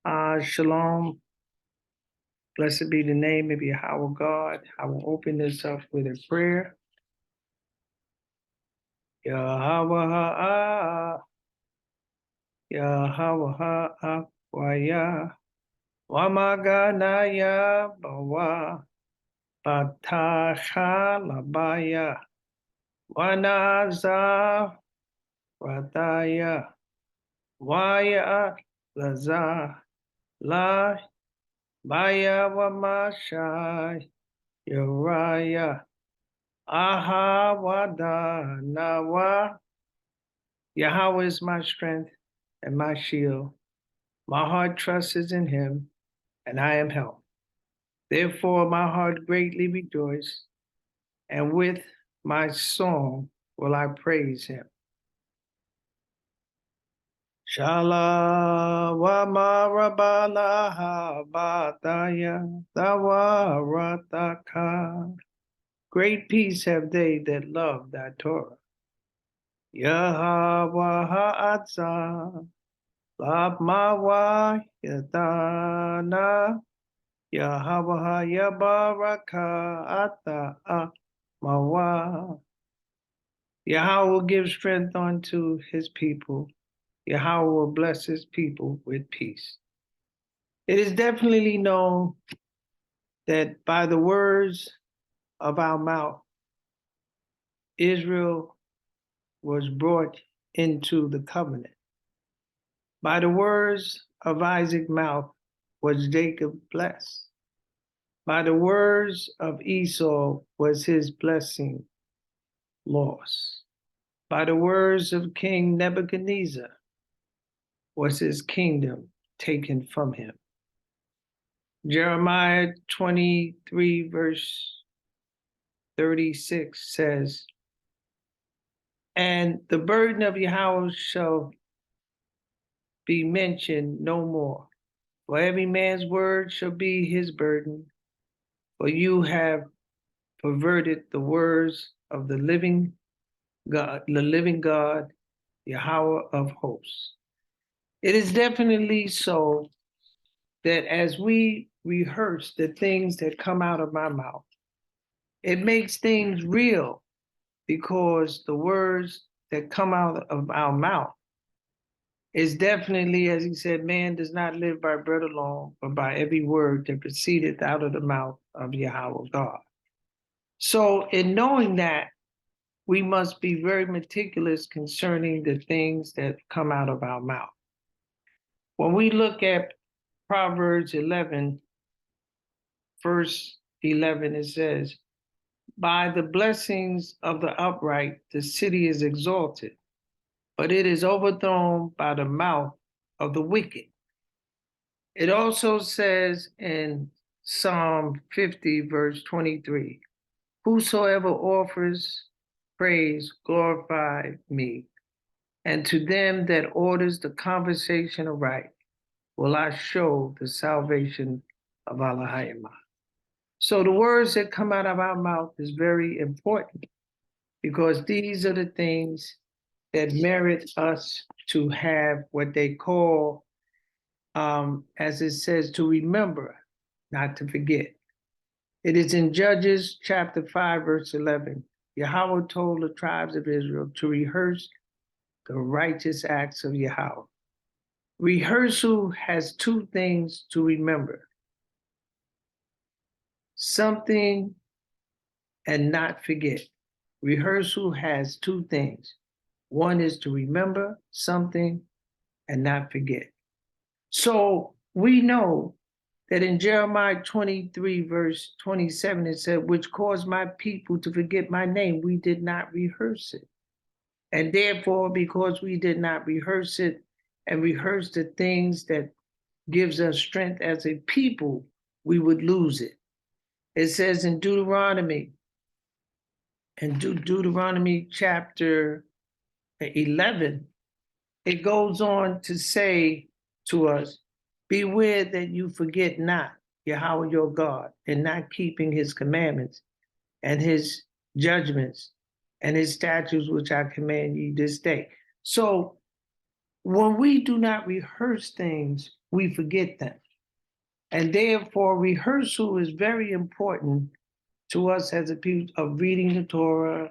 Shalom. Blessed be the name of Yahweh God. I will open this up with a prayer. Yahweh ha'ah, Yahweh ha'ah, Wamaganaya bawa, Batacha labaya, Wanaza radaya, Waya laza, La baya wamashai, Uriah. Aha wada nawa. Yahweh is my strength and my shield. My heart trusts in him, and I am helped. Therefore my heart greatly rejoices, and with my song will I praise him. Shala wa marabala ha bataya tawarataka. Great peace have they that love thy Torah. Yahweh ha'atzah, lab mawa yadana, Yahweh ha'yabaraka ata mawa. Yahweh will give strength unto his people. Yahweh will bless his people with peace. It is definitely known that by the words of our mouth, Israel was brought into the covenant. By the words of Isaac's mouth was Jacob blessed. By the words of Esau was his blessing lost. By the words of King Nebuchadnezzar was his kingdom taken from him. Jeremiah 23 verse 36 says, and the burden of Yahweh shall be mentioned no more. For every man's word shall be his burden. For you have perverted the words of the living God, Yahweh of hosts. It is definitely so that as we rehearse the things that come out of my mouth, it makes things real, because the words that come out of our mouth is definitely, as he said, man does not live by bread alone, but by every word that proceedeth out of the mouth of Yahweh God. So in knowing that, we must be very meticulous concerning the things that come out of our mouth. When we look at Proverbs 11, verse 11, it says, by the blessings of the upright, the city is exalted, but it is overthrown by the mouth of the wicked. It also says in Psalm 50, verse 23, whosoever offers praise, glorify me. And to them that orders the conversation aright, will I show the salvation of Elohim. So the words that come out of our mouth is very important, because these are the things that merit us to have what they call, as it says, to remember, not to forget. It is in Judges chapter 5, verse 11. Yahweh told the tribes of Israel to rehearse the righteous acts of Yahweh. Rehearsal has two things to remember: something and not forget. Rehearsal has two things. One is to remember something and not forget. So we know that in Jeremiah 23, verse 27, it said, which caused my people to forget my name. We did not rehearse it. And therefore, because we did not rehearse it and rehearse the things that gives us strength as a people, we would lose it. It says in Deuteronomy chapter 11, it goes on to say to us, beware that you forget not Yahweh your God, and not keeping his commandments and his judgments and his statutes, which I command you this day. So When we do not rehearse things, we forget them. And therefore, rehearsal is very important to us as a people of reading the Torah,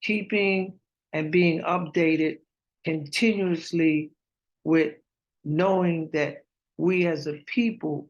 keeping and being updated continuously with knowing that we as a people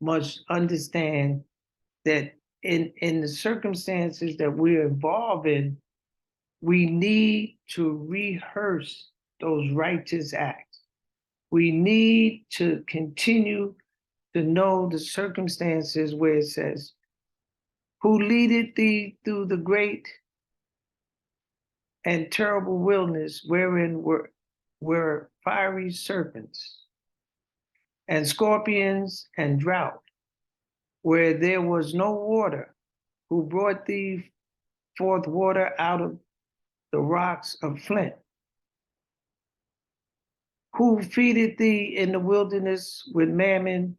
must understand that in the circumstances that we're involved in, we need to rehearse those righteous acts. We need to continue to know the circumstances where it says, who leadeth thee through the great and terrible wilderness, wherein were fiery serpents and scorpions and drought, where there was no water, who brought thee forth water out of the rocks of flint, who feedeth thee in the wilderness with mammon,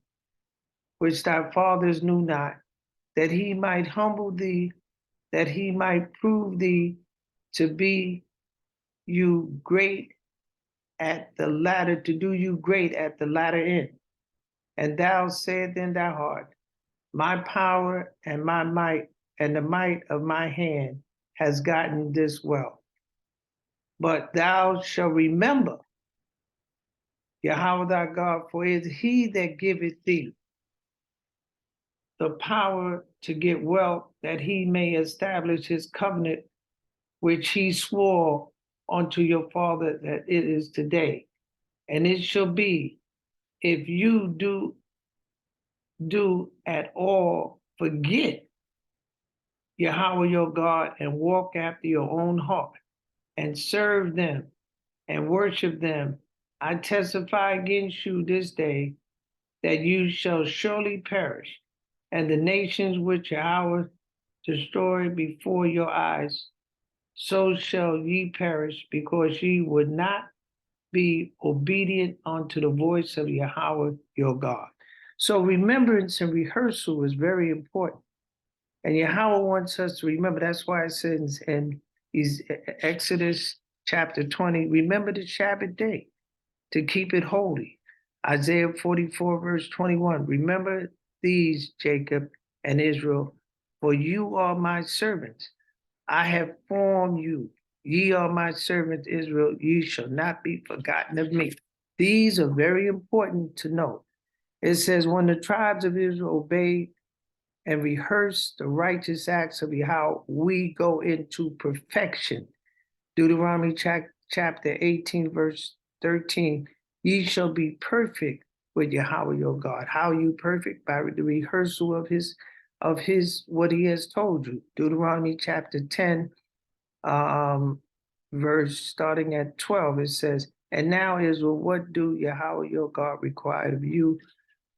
which thy fathers knew not, that he might humble thee, that he might prove thee to be you great at the latter, to do you great at the latter end. And thou said in thy heart, my power and my might and the might of my hand has gotten this wealth. But thou shalt remember Yahweh thy God, for it is he that giveth thee the power to get wealth, that he may establish his covenant, which he swore unto your father that it is today. And it shall be, if you do at all forget Yahweh your God and walk after your own heart and serve them and worship them, I testify against you this day that you shall surely perish, and the nations which Yahweh destroyed before your eyes, so shall ye perish, because ye would not be obedient unto the voice of Yahweh your God. So remembrance and rehearsal is very important. And Yahweh wants us to remember. That's why it says in Exodus chapter 20, remember the Sabbath day to keep it holy. Isaiah 44, verse 21, remember these, Jacob and Israel, for you are my servants. I have formed you. Ye are my servants, Israel. Ye shall not be forgotten of me. These are very important to know. It says, when the tribes of Israel obeyed and rehearse the righteous acts of Yahweh, we go into perfection. Deuteronomy chapter 18, verse 13, ye shall be perfect with Yahweh your God. How are you perfect? By the rehearsal of his what he has told you. Deuteronomy chapter 10, verse starting at 12, it says, and now Israel, what do Yahweh your God require of you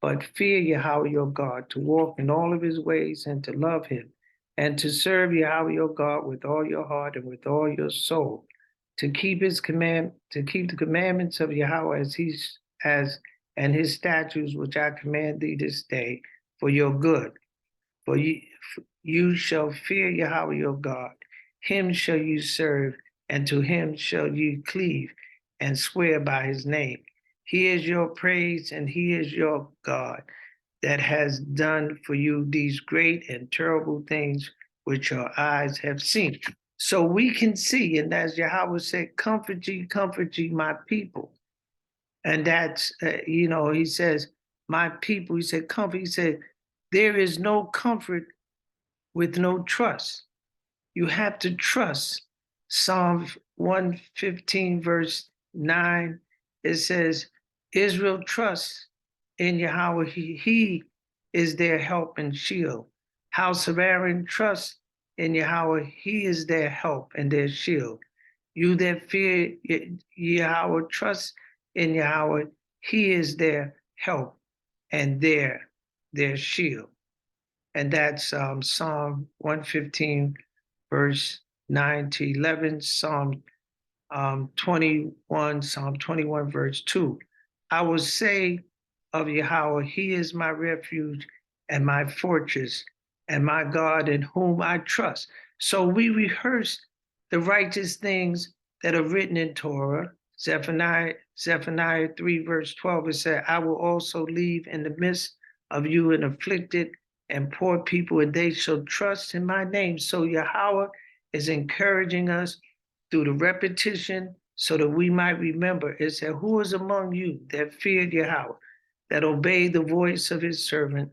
but fear Yahweh your God, to walk in all of his ways and to love him, and to serve Yahweh your God with all your heart and with all your soul, to keep to keep the commandments of Yahweh and his statutes which I command thee this day for your good. For you shall fear Yahweh your God, him shall you serve, and to him shall you cleave and swear by his name. He is your praise, and he is your God that has done for you these great and terrible things which your eyes have seen. So we can see, and as Yahweh said, comfort ye, my people. And that's, he says, my people, he said, comfort. He said, there is no comfort with no trust. You have to trust. Psalm 115, verse 9, it says, Israel trusts in Yahweh. He is their help and shield. House of Aaron trusts in Yahweh. He is their help and their shield. You that fear Yahweh, trust in Yahweh. He is their help and their shield. And that's Psalm 115, verse 9 to 11, Psalm 21, verse 2. I will say of Yahweh, he is my refuge and my fortress and my God in whom I trust. So we rehearse the righteous things that are written in Torah, Zephaniah 3, verse 12, it said, I will also leave in the midst of you an afflicted and poor people, and they shall trust in my name. So Yahweh is encouraging us through the repetition so that we might remember. It said, who is among you that feared Yahweh, that obeyed the voice of his servant,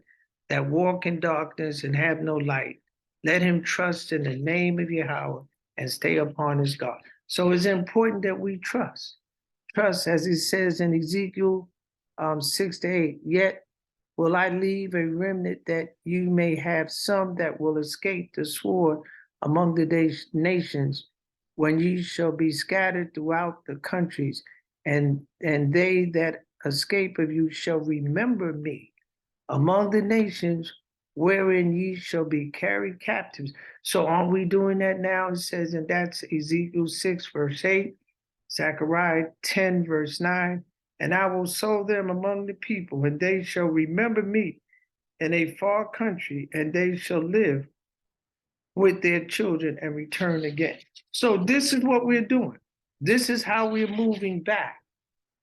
that walk in darkness and have no light? Let him trust in the name of Yahweh and stay upon his God. So it's important that we trust. Trust, as it says in Ezekiel 6-8, yet will I leave a remnant that you may have some that will escape the sword among the nations when ye shall be scattered throughout the countries, and they that escape of you shall remember me among the nations wherein ye shall be carried captives. So aren't we doing that now? It says, and that's Ezekiel 6, verse 8, Zechariah 10, verse 9, and I will sow them among the people, and they shall remember me in a far country, and they shall live with their children and return again. So this is what we're doing. This is how we're moving back.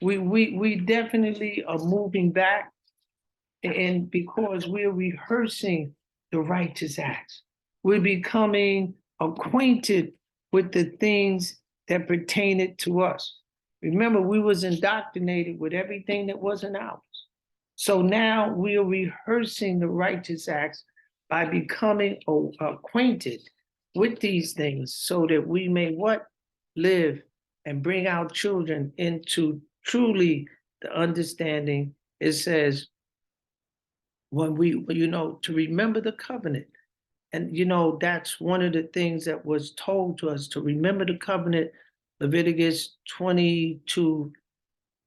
We definitely are moving back, and because we're rehearsing the righteous acts, we're becoming acquainted with the things that pertain to us. Remember, we was indoctrinated with everything that wasn't ours. So now we are rehearsing the righteous acts by becoming acquainted with these things so that we may what? Live and bring our children into truly the understanding. It says, when we, to remember the covenant. And, that's one of the things that was told to us, to remember the covenant, Leviticus 22,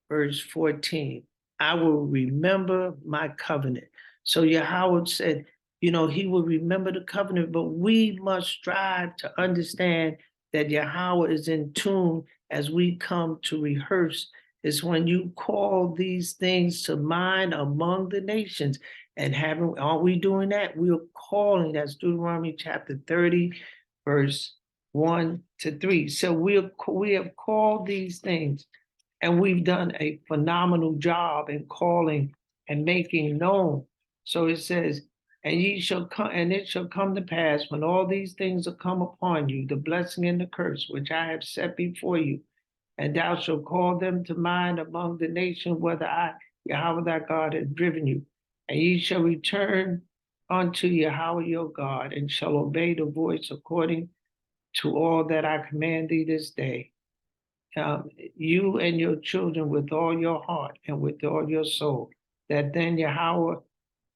verse 14. I will remember my covenant. So Yahweh said, he will remember the covenant, but we must strive to understand that Yahweh is in tune as we come to rehearse. Is when you call these things to mind among the nations. And are we doing that? We are calling, that's Deuteronomy chapter 30, verse 1-3. So we have called these things, and we've done a phenomenal job in calling and making known. So it says, and ye shall come, and it shall come to pass when all these things are come upon you, the blessing and the curse which I have set before you, and thou shalt call them to mind among the nation, whether I, Yahweh thy God, have driven you. And ye shall return unto Yahweh your God, and shall obey the voice according to all that I command thee this day. You and your children with all your heart and with all your soul, that then Yahweh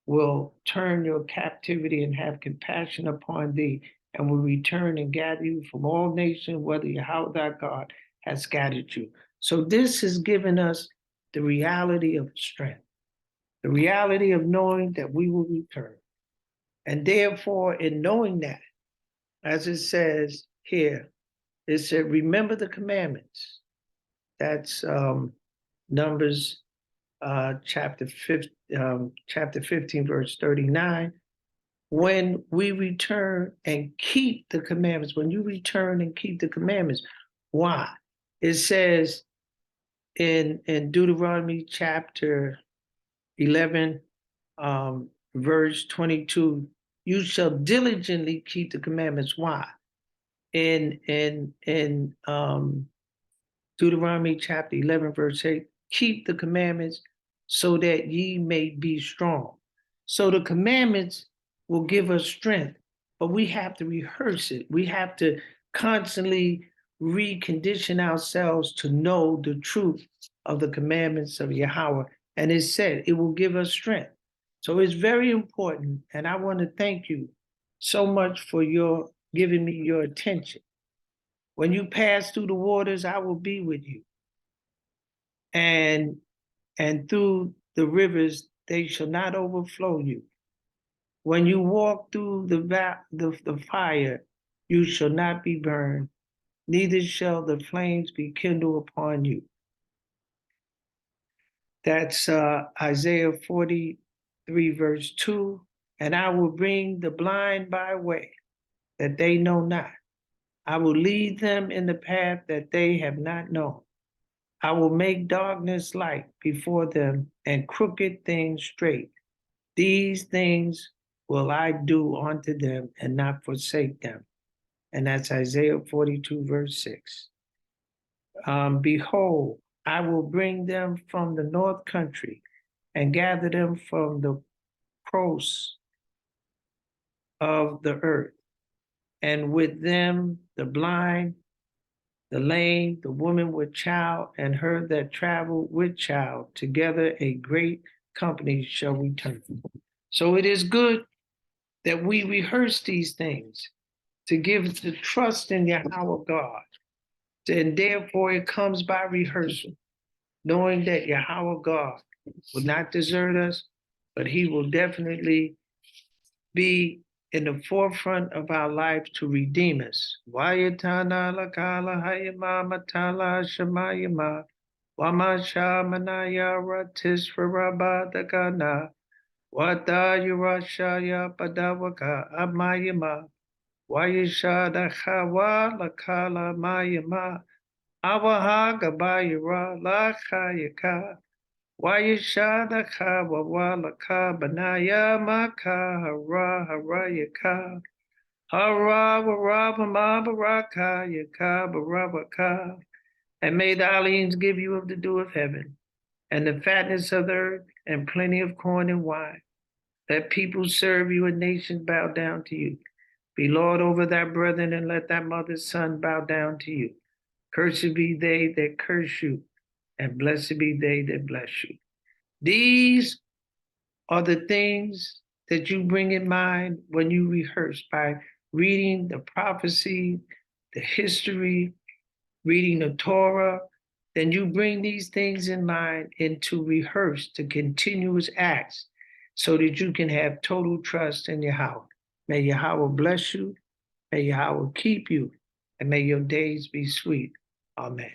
will turn your captivity and have compassion upon thee, and will return and gather you from all nations, whether Yahweh thy God has scattered you. So this has given us the reality of strength, the reality of knowing that we will return. And therefore, in knowing that, as it says here, it said, remember the commandments. That's Numbers chapter 15, verse 39. When we return and keep the commandments, when you return and keep the commandments, why? It says in Deuteronomy chapter 11, verse 22, you shall diligently keep the commandments. Why? In Deuteronomy chapter 11, verse 8, keep the commandments so that ye may be strong. So the commandments will give us strength, but we have to rehearse it. We have to constantly recondition ourselves to know the truth of the commandments of Yahweh. And it said it will give us strength. So it's very important. And I want to thank you so much for your giving me your attention. When you pass through the waters, I will be with you. And through the rivers, they shall not overflow you. When you walk through the fire, you shall not be burned, neither shall the flames be kindled upon you. That's Isaiah 43, verse 2. And I will bring the blind by way that they know not. I will lead them in the path that they have not known. I will make darkness light before them and crooked things straight. These things will I do unto them and not forsake them. And that's Isaiah 42, verse 6. Behold, I will bring them from the north country and gather them from the coasts of the earth, and with them the blind, the lame, the woman with child, and her that travel with child, together a great company shall return. So it is good that we rehearse these things to give the trust in Yahweh God. And therefore it comes by rehearsal, knowing that Yahweh God will not desert us, but he will definitely be in the forefront of our life to redeem us. Wayatana lakala hayama matala shamayama wamasha manaya ratis farabadagana wadayurashaya padawaka amayama wayashada hawa lakala mayama awaha gabayura lakayaka Wayashada ka wawala ka banaya maka hara harayaka hara waraba mabaraka yaka barabaka. And may the aliens give you of the dew of heaven and the fatness of the earth and plenty of corn and wine. Let people serve you and nations bow down to you. Be Lord over thy brethren and let thy mother's son bow down to you. Cursed be they that curse you and blessed be they that bless you. These are the things that you bring in mind when you rehearse by reading the prophecy, the history, reading the Torah. Then you bring these things in mind into rehearse the continuous acts so that you can have total trust in Yahweh. May Yahweh bless you, may Yahweh keep you, and may your days be sweet. Amen.